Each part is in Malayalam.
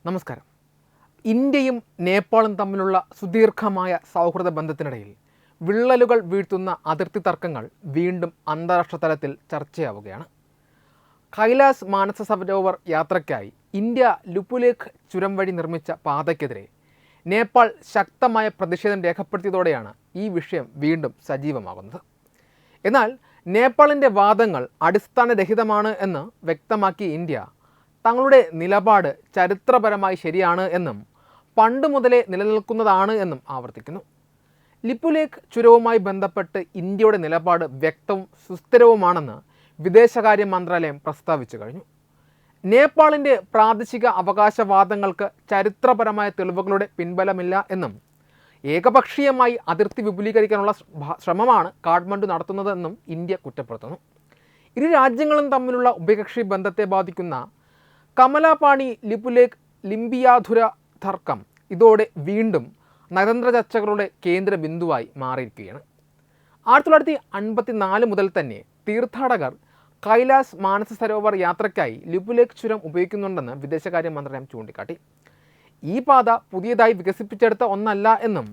നമസ്കാരം. ഇന്ത്യയും നേപ്പാളും തമ്മിലുള്ള സുദീർഘമായ സൗഹൃദ ബന്ധത്തിനിടയിൽ വിള്ളലുകൾ വീഴ്ത്തുന്ന അതിർത്തി തർക്കങ്ങൾ വീണ്ടും അന്താരാഷ്ട്ര തലത്തിൽ ചർച്ചയാവുകയാണ്. കൈലാസ് മാനസ സരോവർ യാത്രയ്ക്കായി ഇന്ത്യ ലിപുലേഖ് ചുരം വഴി നിർമ്മിച്ച പാതയ്ക്കെതിരെ നേപ്പാൾ ശക്തമായ പ്രതിഷേധം രേഖപ്പെടുത്തിയതോടെയാണ് ഈ വിഷയം വീണ്ടും സജീവമാകുന്നത്. എന്നാൽ നേപ്പാളിൻ്റെ വാദങ്ങൾ അടിസ്ഥാനരഹിതമാണ് എന്ന് വ്യക്തമാക്കിയ ഇന്ത്യ തങ്ങളുടെ നിലപാട് ചരിത്രപരമായി ശരിയാണ് എന്നും പണ്ട് മുതലേ നിലനിൽക്കുന്നതാണ് എന്നും ആവർത്തിക്കുന്നു. ലിപുലേഖ് ചുരവുമായി ബന്ധപ്പെട്ട് ഇന്ത്യയുടെ നിലപാട് വ്യക്തവും സുസ്ഥിരവുമാണെന്ന് വിദേശകാര്യ മന്ത്രാലയം പ്രസ്താവിച്ചു കഴിഞ്ഞു. നേപ്പാളിൻ്റെ പ്രാദേശിക അവകാശവാദങ്ങൾക്ക് ചരിത്രപരമായ തെളിവുകളുടെ പിൻബലമില്ല എന്നും ഏകപക്ഷീയമായി അതിർത്തി വിപുലീകരിക്കാനുള്ള ശ്രമമാണ് കാഠ്മണ്ഡു നടത്തുന്നതെന്നും ഇന്ത്യ കുറ്റപ്പെടുത്തുന്നു. ഇരു രാജ്യങ്ങളും തമ്മിലുള്ള ഉഭയകക്ഷി ബന്ധത്തെ ബാധിക്കുന്ന കമലാപാണി ലിപുലേഖ് ലിംബിയാധുര തർക്കം ഇതോടെ വീണ്ടും നയതന്ത്ര ചർച്ചകളുടെ കേന്ദ്ര ബിന്ദുവായി മാറിയിരിക്കുകയാണ്. 1954 മുതൽ തന്നെ തീർത്ഥാടകർ കൈലാസ് മാനസ സരോവർ യാത്രയ്ക്കായി ലിപുലേഖ് ചുരം ഉപയോഗിക്കുന്നുണ്ടെന്ന് വിദേശകാര്യ മന്ത്രാലയം ചൂണ്ടിക്കാട്ടി. ഈ പാത പുതിയതായി വികസിപ്പിച്ചെടുത്ത ഒന്നല്ല എന്നും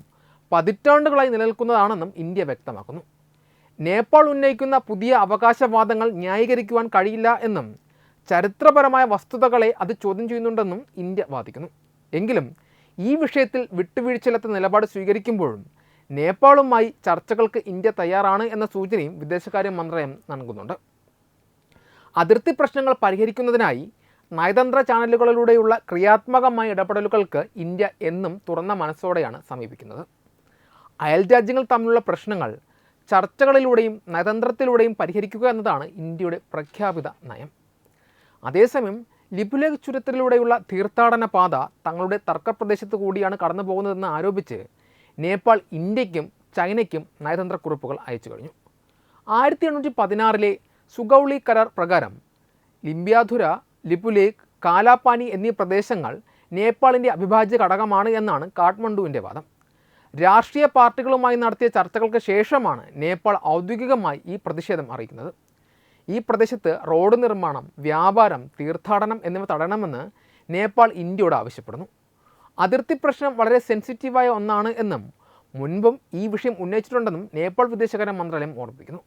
പതിറ്റാണ്ടുകളായി നിലനിൽക്കുന്നതാണെന്നും ഇന്ത്യ വ്യക്തമാക്കുന്നു. നേപ്പാൾ ഉന്നയിക്കുന്ന പുതിയ അവകാശവാദങ്ങൾ ന്യായീകരിക്കുവാൻ കഴിയില്ല എന്നും ചരിത്രപരമായ വസ്തുതകളെ അത് ചോദ്യം ചെയ്യുന്നുണ്ടെന്നും ഇന്ത്യ വാദിക്കുന്നു. എങ്കിലും ഈ വിഷയത്തിൽ വിട്ടുവീഴ്ചയില്ലാത്ത നിലപാട് സ്വീകരിക്കുമ്പോഴും നേപ്പാളുമായി ചർച്ചകൾക്ക് ഇന്ത്യ തയ്യാറാണ് എന്ന സൂചനയും വിദേശകാര്യ മന്ത്രാലയം നൽകുന്നുണ്ട്. അതിർത്തി പ്രശ്നങ്ങൾ പരിഹരിക്കുന്നതിനായി നയതന്ത്ര ചാനലുകളിലൂടെയുള്ള ക്രിയാത്മകമായ ഇടപെടലുകൾക്ക് ഇന്ത്യ എന്നും തുറന്ന മനസ്സോടെയാണ് സമീപിക്കുന്നത്. അയൽ രാജ്യങ്ങൾ തമ്മിലുള്ള പ്രശ്നങ്ങൾ ചർച്ചകളിലൂടെയും നയതന്ത്രത്തിലൂടെയും പരിഹരിക്കുക എന്നതാണ് ഇന്ത്യയുടെ പ്രഖ്യാപിത നയം. അതേസമയം ലിപുലേഖ് ചുരത്തിലൂടെയുള്ള തീർത്ഥാടന പാത തങ്ങളുടെ തർക്കപ്രദേശത്ത് കൂടിയാണ് കടന്നു പോകുന്നതെന്ന് ആരോപിച്ച് നേപ്പാൾ ഇന്ത്യയ്ക്കും ചൈനയ്ക്കും നയതന്ത്ര കുറിപ്പുകൾ അയച്ചു കഴിഞ്ഞു. 1816 സുഗൗളി കരാർ പ്രകാരം ലിംബിയാധുര, ലിപുലേഖ്, കാലാപാനി എന്നീ പ്രദേശങ്ങൾ നേപ്പാളിൻ്റെ അവിഭാജ്യ ഘടകമാണ് എന്നാണ് കാഠ്മണ്ഡുവിൻ്റെ വാദം. രാഷ്ട്രീയ പാർട്ടികളുമായി നടത്തിയ ചർച്ചകൾക്ക് ശേഷമാണ് നേപ്പാൾ ഔദ്യോഗികമായി ഈ പ്രതിഷേധം അറിയിക്കുന്നത്. ഈ പ്രദേശത്ത് റോഡ് നിർമ്മാണം, വ്യാപാരം, തീർത്ഥാടനം എന്നിവ തടയണമെന്ന് നേപ്പാൾ ഇന്ത്യയോട് ആവശ്യപ്പെടുന്നു. അതിർത്തി പ്രശ്നം വളരെ സെൻസിറ്റീവായ ഒന്നാണ് എന്നും മുൻപും ഈ വിഷയം ഉന്നയിച്ചിട്ടുണ്ടെന്നും നേപ്പാൾ വിദേശകാര്യ മന്ത്രാലയം ഓർമ്മിപ്പിക്കുന്നു.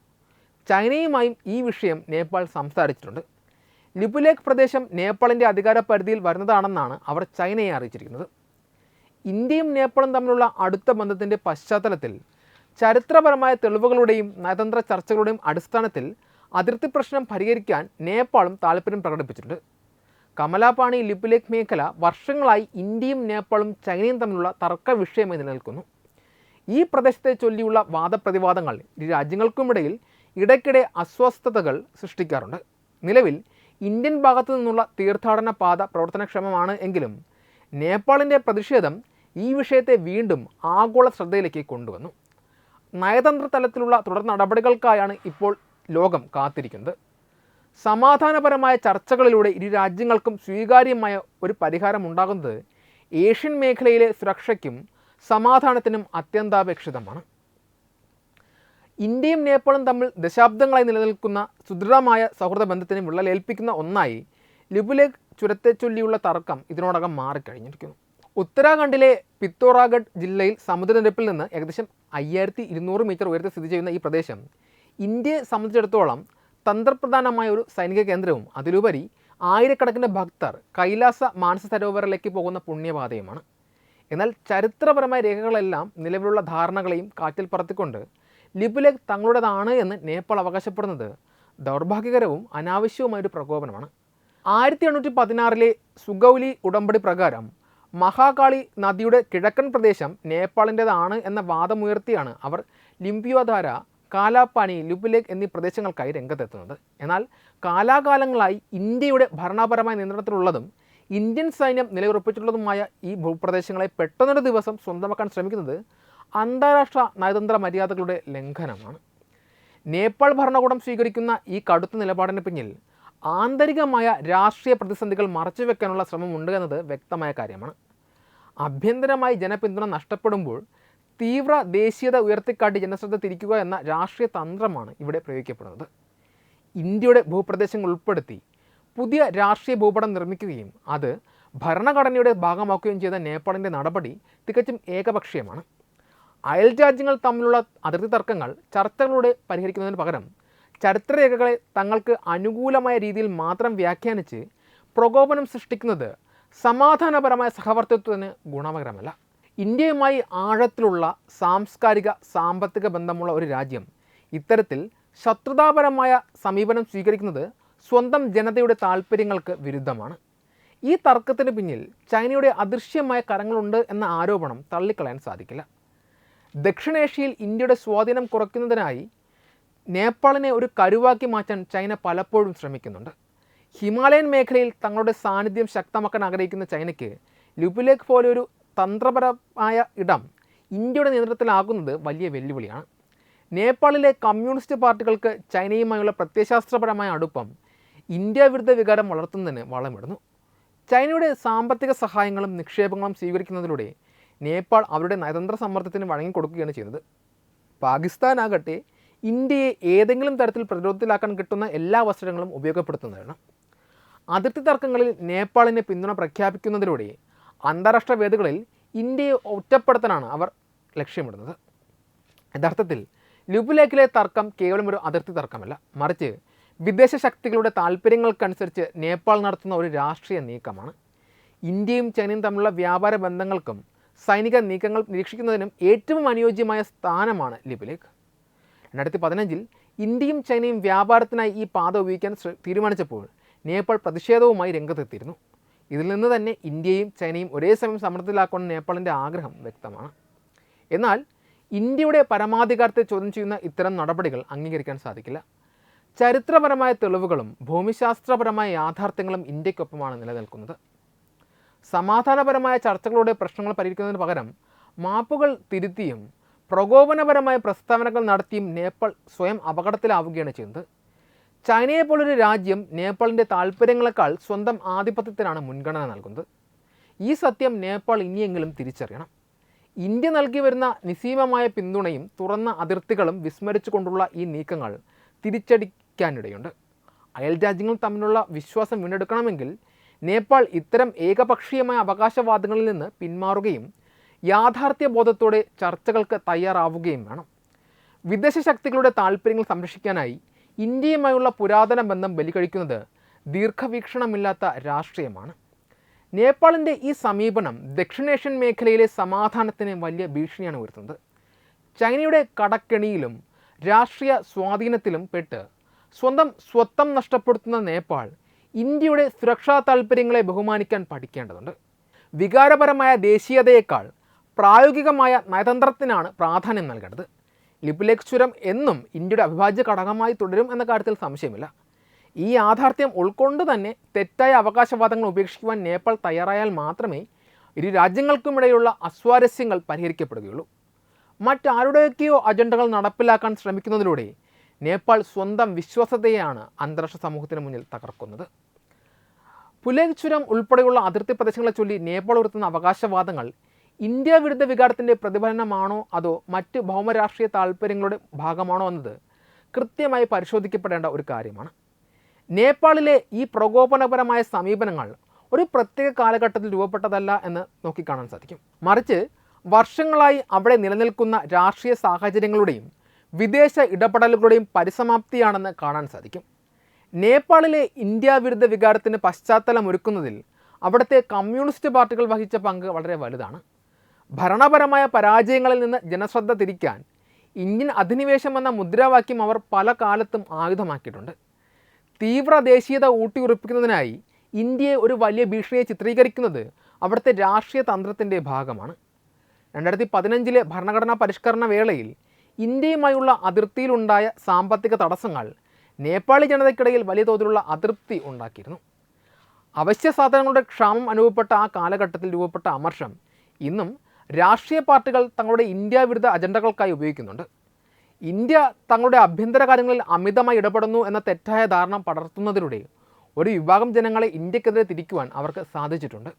ചൈനയുമായും ഈ വിഷയം നേപ്പാൾ സംസാരിച്ചിട്ടുണ്ട്. ലിപുലേഖ് പ്രദേശം നേപ്പാളിൻ്റെ അധികാര പരിധിയിൽ വരുന്നതാണെന്നാണ് അവർ ചൈനയെ അറിയിച്ചിരിക്കുന്നത്. ഇന്ത്യയും നേപ്പാളും തമ്മിലുള്ള അടുത്ത ബന്ധത്തിൻ്റെ പശ്ചാത്തലത്തിൽ ചരിത്രപരമായ തെളിവുകളുടെയും നയതന്ത്ര ചർച്ചകളുടെയും അടിസ്ഥാനത്തിൽ അതിർത്തി പ്രശ്നം പരിഹരിക്കാൻ നേപ്പാളും താൽപ്പര്യം പ്രകടിപ്പിച്ചിട്ടുണ്ട്. കമലാപാണി ലിപുലേഖ് മേഖല വർഷങ്ങളായി ഇന്ത്യയും നേപ്പാളും ചൈനയും തമ്മിലുള്ള തർക്ക വിഷയമായി നിലനിൽക്കുന്നു. ഈ പ്രദേശത്തെ ചൊല്ലിയുള്ള വാദപ്രതിവാദങ്ങൾ ഇരു രാജ്യങ്ങൾക്കുമിടയിൽ ഇടയ്ക്കിടെ അസ്വസ്ഥതകൾ സൃഷ്ടിക്കാറുണ്ട്. നിലവിൽ ഇന്ത്യൻ ഭാഗത്തു നിന്നുള്ള തീർത്ഥാടന പാത പ്രവർത്തനക്ഷമമാണ് എങ്കിലും നേപ്പാളിൻ്റെ പ്രതിഷേധം ഈ വിഷയത്തെ വീണ്ടും ആഗോള ശ്രദ്ധയിലേക്ക് കൊണ്ടുവന്നു. നയതന്ത്ര തലത്തിലുള്ള തുടർ നടപടികൾക്കായാണ് ഇപ്പോൾ ലോകം കാത്തിരിക്കുന്നത്. സമാധാനപരമായ ചർച്ചകളിലൂടെ ഇരു രാജ്യങ്ങൾക്കും സ്വീകാര്യമായ ഒരു പരിഹാരം ഉണ്ടാകുന്നത് ഏഷ്യൻ മേഖലയിലെ സുരക്ഷയ്ക്കും സമാധാനത്തിനും അത്യന്താപേക്ഷിതമാണ്. ഇന്ത്യയും നേപ്പാളും തമ്മിൽ ദശാബ്ദങ്ങളായി നിലനിൽക്കുന്ന സുദൃഢമായ സൗഹൃദ ബന്ധത്തിന് വിള്ളലേൽപ്പിക്കുന്ന ഒന്നായി ലിപുലേഖ് ചുരത്തെ ചൊല്ലിയുള്ള തർക്കം ഇതിനോടകം മാറിക്കഴിഞ്ഞിരിക്കുന്നു. ഉത്തരാഖണ്ഡിലെ പിത്തോറാഗഡ് ജില്ലയിൽ സമുദ്രനിരപ്പിൽ നിന്ന് ഏകദേശം 5200 മീറ്റർ ഉയരത്തിൽ സ്ഥിതി ചെയ്യുന്ന ഈ പ്രദേശം ഇന്ത്യയെ സംബന്ധിച്ചിടത്തോളം തന്ത്രപ്രധാനമായ ഒരു സൈനിക കേന്ദ്രവും അതിലുപരി ആയിരക്കണക്കിന് ഭക്തർ കൈലാസ മാനസ സരോവറിലേക്ക് പോകുന്ന പുണ്യപാതയുമാണ്. എന്നാൽ ചരിത്രപരമായ രേഖകളെല്ലാം നിലവിലുള്ള ധാരണകളെയും കാറ്റിൽ പറത്തിക്കൊണ്ട് ലിപുലേഖ് തങ്ങളുടേതാണ് എന്ന് നേപ്പാൾ അവകാശപ്പെടുന്നത് ദൗർഭാഗ്യകരവും അനാവശ്യവുമായൊരു പ്രകോപനമാണ്. 1816 സുഗൗലി ഉടമ്പടി പ്രകാരം മഹാകാളി നദിയുടെ കിഴക്കൻ പ്രദേശം നേപ്പാളിൻ്റേതാണ് എന്ന വാദമുയർത്തിയാണ് അവർ ലിംബിയാധുര, കാലാപാനി, ലിപുലേഖ് എന്നീ പ്രദേശങ്ങൾക്കായി രംഗത്തെത്തുന്നത്. എന്നാൽ കാലാകാലങ്ങളായി ഇന്ത്യയുടെ ഭരണപരമായ നിയന്ത്രണത്തിലുള്ളതും ഇന്ത്യൻ സൈന്യം നിലയുറപ്പിച്ചിട്ടുള്ളതുമായ ഈ ഭൂപ്രദേശങ്ങളെ പെട്ടെന്നൊരു ദിവസം സ്വന്തമാക്കാൻ ശ്രമിക്കുന്നത് അന്താരാഷ്ട്ര നയതന്ത്ര മര്യാദകളുടെ ലംഘനമാണ്. നേപ്പാൾ ഭരണകൂടം സ്വീകരിക്കുന്ന ഈ കടുത്ത നിലപാടിന് പിന്നിൽ ആന്തരികമായ രാഷ്ട്രീയ പ്രതിസന്ധികൾ മറച്ചുവെക്കാനുള്ള ശ്രമമുണ്ട് എന്നത് വ്യക്തമായ കാര്യമാണ്. ആഭ്യന്തരമായി ജനപിന്തുണ നഷ്ടപ്പെടുമ്പോൾ തീവ്ര ദേശീയത ഉയർത്തിക്കാട്ടി ജനശ്രദ്ധ തിരിക്കുക എന്ന രാഷ്ട്രീയ തന്ത്രമാണ് ഇവിടെ പ്രയോഗിക്കപ്പെടുന്നത്. ഇന്ത്യയുടെ ഭൂപ്രദേശങ്ങൾ ഉൾപ്പെടുത്തി പുതിയ രാഷ്ട്രീയ ഭൂപടം നിർമ്മിക്കുകയും അത് ഭരണഘടനയുടെ ഭാഗമാക്കുകയും ചെയ്ത നേപ്പാളിൻ്റെ നടപടി തികച്ചും ഏകപക്ഷീയമാണ്. അയൽ രാജ്യങ്ങൾ തമ്മിലുള്ള അതിർത്തി തർക്കങ്ങൾ ചർച്ചകളിലൂടെ പരിഹരിക്കുന്നതിന് പകരം ചരിത്രരേഖകളെ തങ്ങൾക്ക് അനുകൂലമായ രീതിയിൽ മാത്രം വ്യാഖ്യാനിച്ച് പ്രകോപനം സൃഷ്ടിക്കുന്നത് സമാധാനപരമായ സഹവർത്തിത്വത്തിന് ഗുണകരമല്ല. ഇന്ത്യയുമായി ആഴത്തിലുള്ള സാംസ്കാരിക സാമ്പത്തിക ബന്ധമുള്ള ഒരു രാജ്യം ഇത്തരത്തിൽ ശത്രുതാപരമായ സമീപനം സ്വീകരിക്കുന്നത് സ്വന്തം ജനതയുടെ താൽപ്പര്യങ്ങൾക്ക് വിരുദ്ധമാണ്. ഈ തർക്കത്തിന് പിന്നിൽ ചൈനയുടെ അദൃശ്യമായ കരങ്ങളുണ്ട് എന്ന ആരോപണം തള്ളിക്കളയാൻ സാധിക്കില്ല. ദക്ഷിണേഷ്യയിൽ ഇന്ത്യയുടെ സ്വാധീനം കുറയ്ക്കുന്നതിനായി നേപ്പാളിനെ ഒരു കരുവാക്കി മാറ്റാൻ ചൈന പലപ്പോഴും ശ്രമിക്കുന്നുണ്ട്. ഹിമാലയൻ മേഖലയിൽ തങ്ങളുടെ സാന്നിധ്യം ശക്തമാക്കാൻ ആഗ്രഹിക്കുന്ന ചൈനയ്ക്ക് ലിപുലേഖ് പോലെയൊരു തന്ത്രപരമായ ഇടം ഇന്ത്യയുടെ നിയന്ത്രണത്തിലാകുന്നത് വലിയ വെല്ലുവിളിയാണ്. നേപ്പാളിലെ കമ്മ്യൂണിസ്റ്റ് പാർട്ടികൾക്ക് ചൈനയുമായുള്ള പ്രത്യയശാസ്ത്രപരമായ അടുപ്പം ഇന്ത്യ വിരുദ്ധ വികാരം വളർത്തുന്നതിന് വളമിടുന്നു. ചൈനയുടെ സാമ്പത്തിക സഹായങ്ങളും നിക്ഷേപങ്ങളും സ്വീകരിക്കുന്നതിലൂടെ നേപ്പാൾ അവരുടെ നയതന്ത്ര സമ്മർദ്ദത്തിന് വഴങ്ങിക്കൊടുക്കുകയാണ് ചെയ്യുന്നത്. പാകിസ്ഥാനാകട്ടെ ഇന്ത്യയെ ഏതെങ്കിലും തരത്തിൽ പ്രതിരോധത്തിലാക്കാൻ കിട്ടുന്ന എല്ലാ അവസരങ്ങളും ഉപയോഗപ്പെടുത്തുന്നതാണ്. അതിർത്തി തർക്കങ്ങളിൽ നേപ്പാളിന് പിന്തുണ പ്രഖ്യാപിക്കുന്നതിലൂടെ അന്താരാഷ്ട്ര വേദികളിൽ ഇന്ത്യയെ ഒറ്റപ്പെടുത്താനാണ് അവർ ലക്ഷ്യമിടുന്നത്. യഥാർത്ഥത്തിൽ ലിപുലേഖിലെ തർക്കം കേവലം ഒരു അതിർത്തി തർക്കമല്ല, മറിച്ച് വിദേശ ശക്തികളുടെ താൽപ്പര്യങ്ങൾക്കനുസരിച്ച് നേപ്പാൾ നടത്തുന്ന ഒരു രാഷ്ട്രീയ നീക്കമാണ്. ഇന്ത്യയും ചൈനയും തമ്മിലുള്ള വ്യാപാര ബന്ധങ്ങൾക്കും സൈനിക നീക്കങ്ങൾ നിരീക്ഷിക്കുന്നതിനും ഏറ്റവും അനുയോജ്യമായ സ്ഥാനമാണ് ലിപുലേഖ്. 2015 ഇന്ത്യയും ചൈനയും വ്യാപാരത്തിനായി ഈ പാത ഉപയോഗിക്കാൻ തീരുമാനിച്ചപ്പോൾ നേപ്പാൾ പ്രതിഷേധവുമായി രംഗത്തെത്തിയിരുന്നു. ഇതിൽ നിന്ന് തന്നെ ഇന്ത്യയും ചൈനയും ഒരേ സമയം സമ്മർദ്ദത്തിലാക്കുന്ന നേപ്പാളിൻ്റെ ആഗ്രഹം വ്യക്തമാണ്. എന്നാൽ ഇന്ത്യയുടെ പരമാധികാരത്തെ ചോദ്യം ചെയ്യുന്ന ഇത്തരം നടപടികൾ അംഗീകരിക്കാൻ സാധിക്കില്ല. ചരിത്രപരമായ തെളിവുകളും ഭൂമിശാസ്ത്രപരമായ യാഥാർത്ഥ്യങ്ങളും ഇന്ത്യക്കൊപ്പമാണ് നിലനിൽക്കുന്നത്. സമാധാനപരമായ ചർച്ചകളുടെ പ്രശ്നങ്ങൾ പരിഹരിക്കുന്നതിന് പകരം മാപ്പുകൾ തിരുത്തിയും പ്രകോപനപരമായ പ്രസ്താവനകൾ നടത്തിയും നേപ്പാൾ സ്വയം അപകടത്തിലാവുകയാണ് ചെയ്യുന്നത്. ചൈനയെപ്പോലൊരു രാജ്യം നേപ്പാളിൻ്റെ താൽപ്പര്യങ്ങളെക്കാൾ സ്വന്തം ആധിപത്യത്തിനാണ് മുൻഗണന നൽകുന്നത്. ഈ സത്യം നേപ്പാൾ ഇനിയെങ്കിലും തിരിച്ചറിയണം. ഇന്ത്യ നൽകി വരുന്ന നിസ്സീമമായ പിന്തുണയും തുറന്ന അതിർത്തികളും വിസ്മരിച്ചുകൊണ്ടുള്ള ഈ നീക്കങ്ങൾ തിരിച്ചടിക്കാനിടയുണ്ട്. അയൽ രാജ്യങ്ങൾ തമ്മിലുള്ള വിശ്വാസം വീണ്ടെടുക്കണമെങ്കിൽ നേപ്പാൾ ഇത്തരം ഏകപക്ഷീയമായ അവകാശവാദങ്ങളിൽ നിന്ന് പിന്മാറുകയും യാഥാർത്ഥ്യബോധത്തോടെ ചർച്ചകൾക്ക് തയ്യാറാവുകയും വേണം. വിദേശ ശക്തികളുടെ താൽപ്പര്യങ്ങൾ സംരക്ഷിക്കാനായി ഇന്ത്യയുമായുള്ള പുരാതന ബന്ധം ബലികഴിക്കുന്നത് ദീർഘവീക്ഷണമില്ലാത്ത രാഷ്ട്രീയമാണ്. നേപ്പാളിൻ്റെ ഈ സമീപനം ദക്ഷിണേഷ്യൻ മേഖലയിലെ സമാധാനത്തിന് വലിയ ഭീഷണിയാണ് ഉയർത്തുന്നത്. ചൈനയുടെ കടക്കെണിയിലും രാഷ്ട്രീയ സ്വാധീനത്തിലും പെട്ട് സ്വന്തം സ്വത്വം നഷ്ടപ്പെടുത്തുന്ന നേപ്പാൾ ഇന്ത്യയുടെ സുരക്ഷാ താൽപ്പര്യങ്ങളെ ബഹുമാനിക്കാൻ പഠിക്കേണ്ടതുണ്ട്. വികാരപരമായ ദേശീയതയേക്കാൾ പ്രായോഗികമായ നയതന്ത്രത്തിനാണ് പ്രാധാന്യം നൽകേണ്ടത്. ലിപുലേഖ് ചുരം എന്നും ഇന്ത്യയുടെ അവിഭാജ്യ ഘടകമായി തുടരും എന്ന കാര്യത്തിൽ സംശയമില്ല. ഈ യാഥാർത്ഥ്യം ഉൾക്കൊണ്ട് തന്നെ തെറ്റായ അവകാശവാദങ്ങൾ ഉപേക്ഷിക്കുവാൻ നേപ്പാൾ തയ്യാറായാൽ മാത്രമേ ഇരു രാജ്യങ്ങൾക്കുമിടയിലുള്ള അസ്വാരസ്യങ്ങൾ പരിഹരിക്കപ്പെടുകയുള്ളൂ. മറ്റാരുടെയൊക്കെയോ അജണ്ടകൾ നടപ്പിലാക്കാൻ ശ്രമിക്കുന്നതിലൂടെ നേപ്പാൾ സ്വന്തം വിശ്വാസ്യതയെയാണ് അന്താരാഷ്ട്ര സമൂഹത്തിന് മുന്നിൽ തകർക്കുന്നത്. പുലേഖ് ചുരം ഉൾപ്പെടെയുള്ള അതിർത്തി പ്രദേശങ്ങളെ ചൊല്ലി നേപ്പാൾ ഉയർത്തുന്ന അവകാശവാദങ്ങൾ ഇന്ത്യ വിരുദ്ധ വികാരത്തിൻ്റെ പ്രതിഫലനമാണോ അതോ മറ്റ് ഭൗമരാഷ്ട്രീയ താൽപ്പര്യങ്ങളുടെ ഭാഗമാണോ എന്നത് കൃത്യമായി പരിശോധിക്കപ്പെടേണ്ട ഒരു കാര്യമാണ്. നേപ്പാളിലെ ഈ പ്രകോപനപരമായ സമീപനങ്ങൾ ഒരു പ്രത്യേക കാലഘട്ടത്തിൽ രൂപപ്പെട്ടതല്ല എന്ന് നോക്കിക്കാണാൻ സാധിക്കും. മറിച്ച് വർഷങ്ങളായി അവിടെ നിലനിൽക്കുന്ന രാഷ്ട്രീയ സാഹചര്യങ്ങളുടെയും വിദേശ ഇടപെടലുകളുടെയും പരിസമാപ്തിയാണെന്ന് കാണാൻ സാധിക്കും. നേപ്പാളിലെ ഇന്ത്യ വിരുദ്ധ വികാരത്തിന് പശ്ചാത്തലമൊരുക്കുന്നതിൽ അവിടുത്തെ കമ്മ്യൂണിസ്റ്റ് പാർട്ടികൾ വഹിച്ച പങ്ക് വളരെ വലുതാണ്. ഭരണപരമായ പരാജയങ്ങളിൽ നിന്ന് ജനശ്രദ്ധ തിരിക്കാൻ ഇന്ത്യൻ അധിനിവേശം എന്ന മുദ്രാവാക്യം അവർ പല കാലത്തും ആയുധമാക്കിയിട്ടുണ്ട്. തീവ്ര ദേശീയത ഊട്ടിയുറപ്പിക്കുന്നതിനായി ഇന്ത്യയെ ഒരു വലിയ ഭീഷണിയെ ചിത്രീകരിക്കുന്നത് അവിടുത്തെ രാഷ്ട്രീയ തന്ത്രത്തിൻ്റെ ഭാഗമാണ്. 2015 ഭരണഘടനാ പരിഷ്കരണ വേളയിൽ ഇന്ത്യയുമായുള്ള അതിർത്തിയിലുണ്ടായ സാമ്പത്തിക തടസ്സങ്ങൾ നേപ്പാളി ജനതയ്ക്കിടയിൽ വലിയ തോതിലുള്ള അതൃപ്തി ഉണ്ടാക്കിയിരുന്നു. അവശ്യ സാധനങ്ങളുടെ ക്ഷാമം അനുഭവപ്പെട്ട ആ കാലഘട്ടത്തിൽ രൂപപ്പെട്ട അമർഷം ഇന്നും രാഷ്ട്രീയ പാർട്ടികൾ തങ്ങളുടെ ഇന്ത്യ വിരുദ്ധ അജണ്ടകൾക്കായി ഉപയോഗിക്കുന്നുണ്ട്. ഇന്ത്യ തങ്ങളുടെ ആഭ്യന്തര കാര്യങ്ങളിൽ അമിതമായി ഇടപെടുന്നു എന്ന തെറ്റായ ധാരണ പടർത്തുന്നതിലൂടെ ഒരു വിഭാഗം ജനങ്ങളെ ഇന്ത്യക്കെതിരെ തിരിക്കുവാൻ അവർക്ക് സാധിച്ചിട്ടുണ്ട്.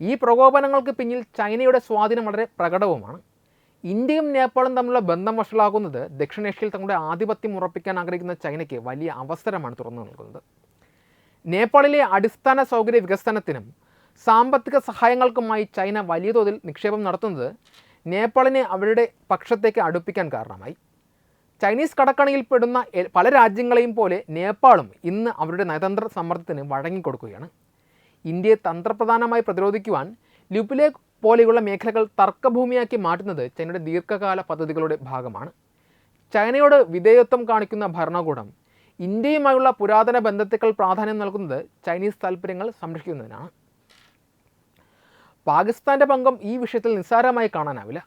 ഈ പ്രകോപനങ്ങൾക്ക് പിന്നിൽ ചൈനയുടെ സ്വാധീനം വളരെ പ്രകടവുമാണ്. ഇന്ത്യയും നേപ്പാളും തമ്മിലുള്ള ബന്ധം വഷളാകുന്നത് ദക്ഷിണേഷ്യയിൽ തങ്ങളുടെ ആധിപത്യം ഉറപ്പിക്കാൻ ആഗ്രഹിക്കുന്ന ചൈനയ്ക്ക് വലിയ അവസരമാണ് തുറന്നു നൽകുന്നത്. നേപ്പാളിലെ അടിസ്ഥാന സൗകര്യ വികസനത്തിനും സാമ്പത്തിക സഹായങ്ങൾക്കുമായി ചൈന വലിയ തോതിൽ നിക്ഷേപം നടത്തുന്നത് നേപ്പാളിനെ അവരുടെ പക്ഷത്തേക്ക് അടുപ്പിക്കാൻ കാരണമായി. ചൈനീസ് കടക്കണിയിൽപ്പെടുന്ന പല രാജ്യങ്ങളെയും പോലെ നേപ്പാളും ഇന്ന് അവരുടെ നയതന്ത്ര സമ്മർദ്ദത്തിന് വഴങ്ങിക്കൊടുക്കുകയാണ്. ഇന്ത്യയെ തന്ത്രപ്രധാനമായി പ്രതിരോധിക്കുവാൻ ലുപുലേഖ് പോലെയുള്ള മേഖലകൾ തർക്കഭൂമിയാക്കി മാറ്റുന്നത് ചൈനയുടെ ദീർഘകാല പദ്ധതികളുടെ ഭാഗമാണ്. ചൈനയോട് വിധേയത്വം കാണിക്കുന്ന ഭരണകൂടം ഇന്ത്യയുമായുള്ള പുരാതന ബന്ധത്തേക്കാൾ പ്രാധാന്യം നൽകുന്നത് ചൈനീസ് താൽപ്പര്യങ്ങൾ സംരക്ഷിക്കുന്നതിനാണ്. പാകിസ്ഥാൻ്റെ പങ്കം ഈ വിഷയത്തിൽ നിസ്സാരമായി കാണാനാവില്ല.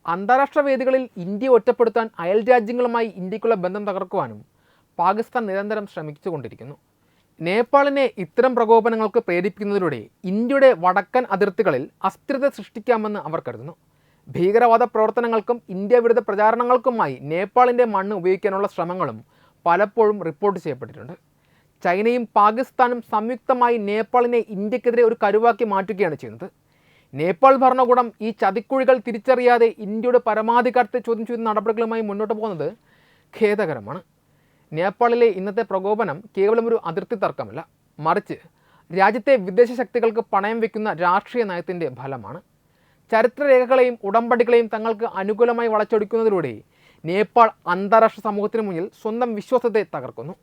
അന്താരാഷ്ട്ര വേദികളിൽ ഇന്ത്യയെ ഒറ്റപ്പെടുത്താൻ അയൽ രാജ്യങ്ങളുമായി ഇന്ത്യക്കുള്ള ബന്ധം തകർക്കുവാനും പാകിസ്ഥാൻ നിരന്തരം ശ്രമിച്ചുകൊണ്ടിരിക്കുന്നു. നേപ്പാളിനെ ഇത്തരം പ്രകോപനങ്ങൾക്ക് പ്രേരിപ്പിക്കുന്നതിലൂടെ ഇന്ത്യയുടെ വടക്കൻ അതിർത്തികളിൽ അസ്ഥിരത സൃഷ്ടിക്കാമെന്ന് അവർ കരുതുന്നു. ഭീകരവാദ പ്രവർത്തനങ്ങൾക്കും ഇന്ത്യ വിരുദ്ധ പ്രചാരണങ്ങൾക്കുമായി നേപ്പാളിൻ്റെ മണ്ണ് ഉപയോഗിക്കാനുള്ള ശ്രമങ്ങളും പലപ്പോഴും റിപ്പോർട്ട് ചെയ്യപ്പെട്ടിട്ടുണ്ട്. ചൈനയും പാകിസ്ഥാനും സംയുക്തമായി നേപ്പാളിനെ ഇന്ത്യക്കെതിരെ ഒരു കരുവാക്കി മാറ്റുകയാണ് ചെയ്യുന്നത്. നേപ്പാൾ ഭരണകൂടം ഈ ചതിക്കുഴികൾ തിരിച്ചറിയാതെ ഇന്ത്യയുടെ പരമാധികാരത്തെ ചോദ്യം ചെയ്യുന്ന നടപടികളുമായി മുന്നോട്ട് പോകുന്നത് ഖേദകരമാണ്. നേപ്പാളിലെ ഇന്നത്തെ പ്രകോപനം കേവലം ഒരു അതിർത്തി തർക്കമല്ല, മറിച്ച് രാജ്യത്തെ വിദേശ ശക്തികൾക്ക് പണയം വയ്ക്കുന്ന രാഷ്ട്രീയ നയത്തിൻ്റെ ഫലമാണ്. ചരിത്രരേഖകളെയും ഉടമ്പടികളെയും തങ്ങൾക്ക് അനുകൂലമായി വളച്ചൊടിക്കുന്നതിലൂടെ നേപ്പാൾ അന്താരാഷ്ട്ര സമൂഹത്തിന് മുന്നിൽ സ്വന്തം വിശ്വാസത്തെ തകർക്കുന്നു.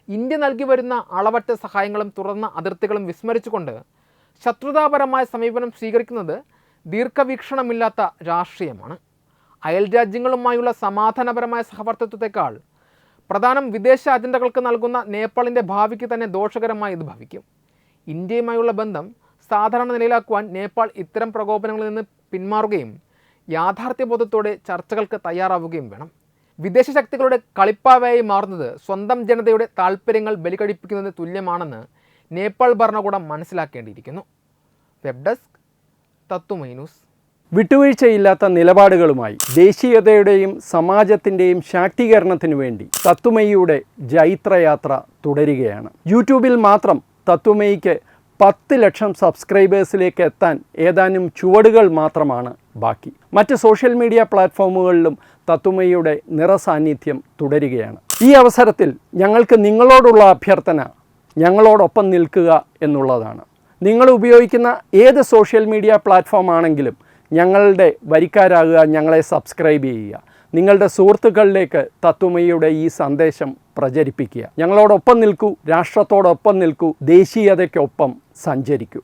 ഇന്ത്യ നൽകി വരുന്ന അളവറ്റ സഹായങ്ങളും തുറന്ന അതിർത്തികളും വിസ്മരിച്ചുകൊണ്ട് ശത്രുതാപരമായ സമീപനം സ്വീകരിക്കുന്നത് ദീർഘവീക്ഷണമില്ലാത്ത രാഷ്ട്രീയമാണ്. അയൽ രാജ്യങ്ങളുമായുള്ള സമാധാനപരമായ സഹവർത്തിത്വത്തെക്കാൾ പ്രധാനം വിദേശ അജണ്ടകൾക്ക് നൽകുന്ന നേപ്പാളിൻ്റെ ഭാവിക്ക് തന്നെ ദോഷകരമായി ഇത് ഭവിക്കും. ഇന്ത്യയുമായുള്ള ബന്ധം സാധാരണ നിലയിലാക്കുവാൻ നേപ്പാൾ ഇത്തരം പ്രകോപനങ്ങളിൽ നിന്ന് പിന്മാറുകയും യാഥാർത്ഥ്യബോധത്തോടെ ചർച്ചകൾക്ക് തയ്യാറാവുകയും വേണം. വിദേശ ശക്തികളുടെ കളിപ്പാവയായി മാറുന്നത് സ്വന്തം ജനതയുടെ താൽപ്പര്യങ്ങൾ ബലികഴിപ്പിക്കുന്നതിന് തുല്യമാണെന്ന് നേപ്പാൾ ഭരണകൂടം മനസ്സിലാക്കേണ്ടിയിരിക്കുന്നു. വെബ് ഡെസ്ക് തത്തുമൈ ന്യൂസ്. വിട്ടുവീഴ്ചയില്ലാത്ത നിലപാടുകളുമായി ദേശീയതയുടെയും സമാജത്തിൻ്റെയും ശാക്തീകരണത്തിനു വേണ്ടി തത്തുമയിയുടെ ജൈത്രയാത്ര തുടരുകയാണ്. യൂട്യൂബിൽ മാത്രം തത്തുമയിക്ക് 10 ലക്ഷം സബ്സ്ക്രൈബേഴ്സിലേക്ക് എത്താൻ ഏതാനും ചുവടുകൾ മാത്രമാണ് ബാക്കി. മറ്റ് സോഷ്യൽ മീഡിയ പ്ലാറ്റ്ഫോമുകളിലും തത്തുമയിയുടെ നിറസാന്നിധ്യം തുടരുകയാണ്. ഈ അവസരത്തിൽ ഞങ്ങൾക്ക് നിങ്ങളോടുള്ള അഭ്യർത്ഥന ഞങ്ങളോടൊപ്പം നിൽക്കുക എന്നുള്ളതാണ്. നിങ്ങൾ ഉപയോഗിക്കുന്ന ഏത് സോഷ്യൽ മീഡിയ പ്ലാറ്റ്ഫോം ആണെങ്കിലും ഞങ്ങളുടെ വരിക്കാരാകുക, ഞങ്ങളെ സബ്സ്ക്രൈബ് ചെയ്യുക, നിങ്ങളുടെ സുഹൃത്തുക്കളിലേക്ക് തത്തുമയിയുടെ ഈ സന്ദേശം പ്രചരിപ്പിക്കുക. ഞങ്ങളോടൊപ്പം നിൽക്കൂ, രാഷ്ട്രത്തോടൊപ്പം നിൽക്കൂ, ദേശീയതയ്ക്കൊപ്പം സഞ്ചരിക്കൂ.